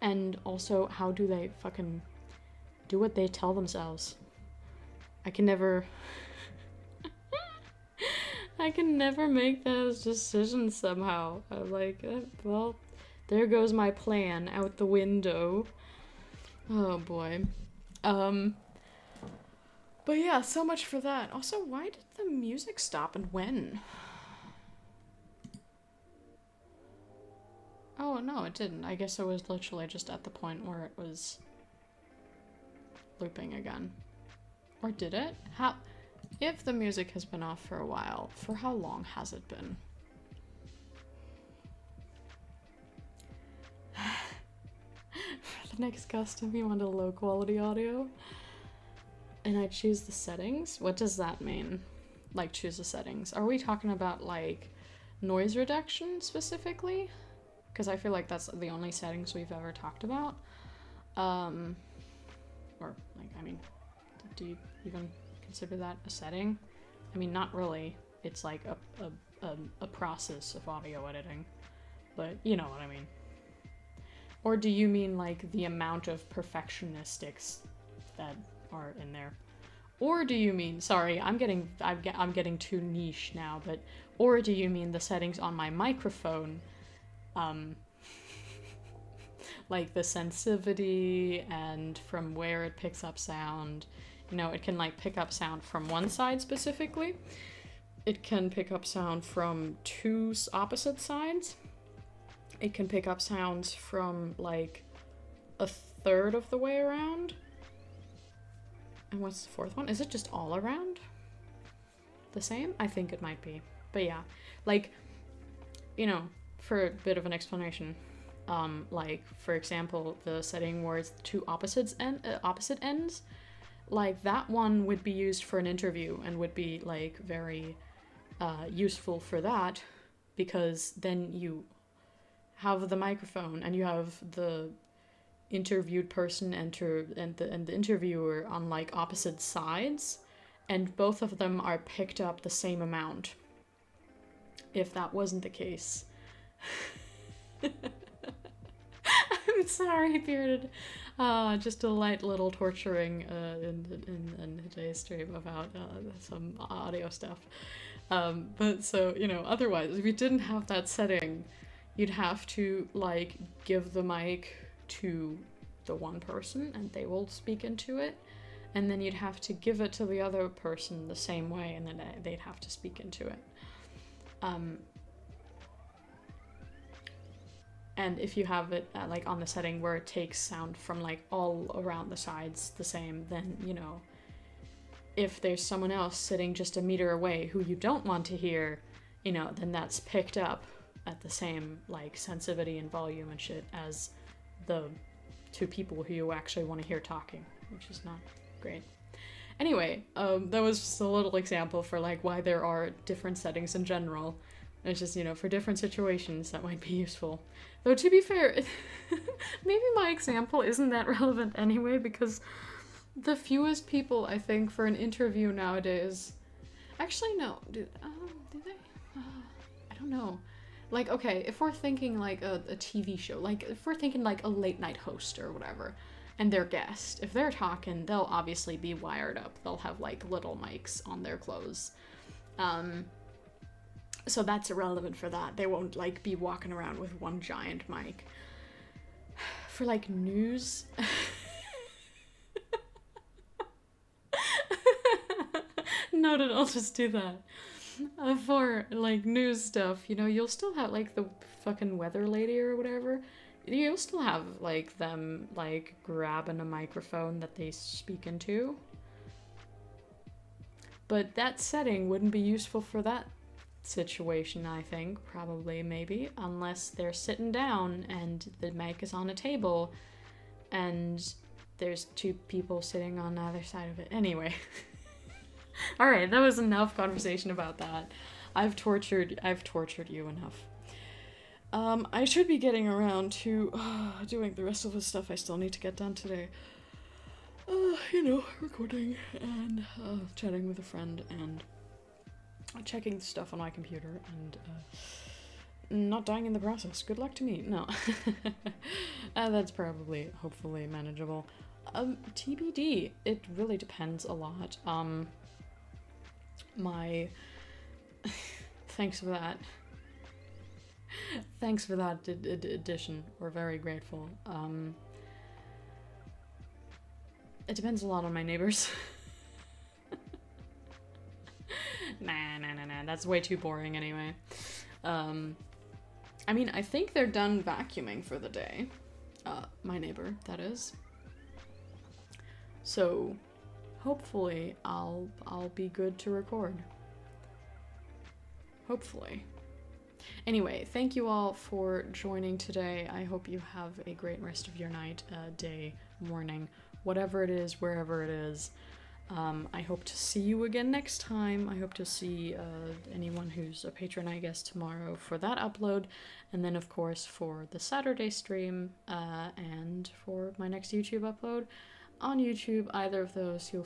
And also, how do they fucking do what they tell themselves? I can never make those decisions somehow. I'm like, well, there goes my plan out the window. Oh boy. But yeah, so much for that. Also, why did the music stop, and when? Oh, no, it didn't. I guess it was literally just at the point where it was looping again. Or did it? If the music has been off for a while, for how long has it been? For the next custom, you want a low quality audio? And I choose the settings? What does that mean? Like, choose the settings. Are we talking about, like, noise reduction specifically? Because I feel like that's the only settings we've ever talked about. Or, like, I mean, do you even consider that a setting? I mean, not really. It's like a process of audio editing. But you know what I mean. Or do you mean, like, the amount of perfectionistics that are in there? Or do you mean, sorry, I'm getting too niche now, but, or do you mean the settings on my microphone, like the sensitivity and from where it picks up sound. You know, it can like pick up sound from one side specifically. It can pick up sound from two opposite sides. It can pick up sounds from like a third of the way around. And what's the fourth one? Is it just all around the same? I think it might be. But yeah, like, you know, for a bit of an explanation, like, for example, the setting where it's two opposite ends, like, that one would be used for an interview and would be, like, very useful for that, because then you have the microphone and you have the interviewed person and the interviewer on, like, opposite sides, and both of them are picked up the same amount. If that wasn't the case. I'm sorry, Bearded. Just a light little torturing in today's stream about some audio stuff. But so, you know, otherwise, if you didn't have that setting, you'd have to, like, give the mic to the one person and they will speak into it. And then you'd have to give it to the other person the same way, and then they'd have to speak into it. And if you have it like on the setting where it takes sound from like all around the sides the same, then, you know, if there's someone else sitting just a meter away who you don't want to hear, you know, then that's picked up at the same like sensitivity and volume and shit as the two people who you actually want to hear talking, which is not great. Anyway, that was just a little example for like why there are different settings in general. It's just, you know, for different situations that might be useful. Though, to be fair, maybe my example isn't that relevant anyway, because the fewest people, I think, for an interview nowadays... Actually, no. Do they? I don't know. Like, okay, if we're thinking, like, a TV show, like, if we're thinking, like, a late-night host or whatever, and their guest, if they're talking, they'll obviously be wired up. They'll have, like, little mics on their clothes. So that's irrelevant for that. They won't, like, be walking around with one giant mic. For, like, news... Noted, I'll just do that. For, like, news stuff, you know, you'll still have, like, the fucking weather lady or whatever. You'll still have, like, them, like, grabbing a microphone that they speak into. But that setting wouldn't be useful for that situation, I think, probably, maybe, unless they're sitting down and the mic is on a table and there's two people sitting on the other side of it. Anyway. Alright, that was enough conversation about that. I've tortured you enough. I should be getting around to doing the rest of the stuff I still need to get done today. You know, recording and chatting with a friend and checking stuff on my computer and not dying in the process. Good luck to me. No. That's probably, hopefully, manageable. TBD. It really depends a lot. Thanks for that. Thanks for that addition. We're very grateful. It depends a lot on my neighbors. Nah. That's way too boring anyway. I mean, I think they're done vacuuming for the day. My neighbor, that is. So, hopefully, I'll be good to record. Hopefully. Anyway, thank you all for joining today. I hope you have a great rest of your night, day, morning, whatever it is, wherever it is. I hope to see you again next time. I hope to see anyone who's a patron, I guess, tomorrow for that upload. And then, of course, for the Saturday stream and for my next YouTube upload. On YouTube, either of those, you'll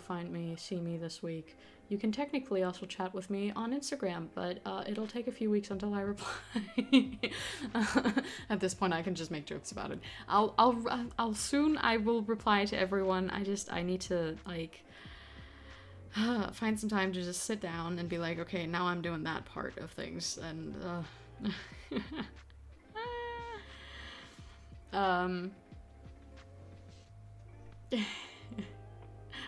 see me this week. You can technically also chat with me on Instagram, but it'll take a few weeks until I reply. At this point, I can just make jokes about it. I'll soon. I will reply to everyone. I need to like find some time to just sit down and be like, okay, now I'm doing that part of things, and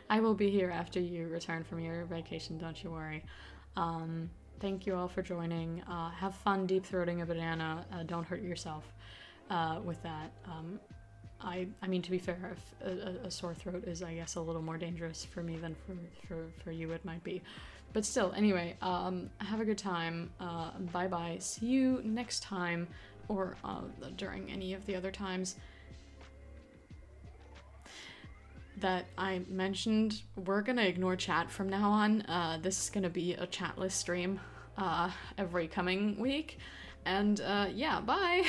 I will be here after you return from your vacation, don't you worry. Thank you all for joining. Have fun deep throating a banana. Don't hurt yourself with that. I mean, to be fair, if a sore throat is, I guess, a little more dangerous for me than for you it might be. But still, anyway, have a good time. Bye-bye. See you next time, or during any of the other times that I mentioned. We're gonna ignore chat from now on. This is gonna be a chatless stream every coming week. And yeah, bye!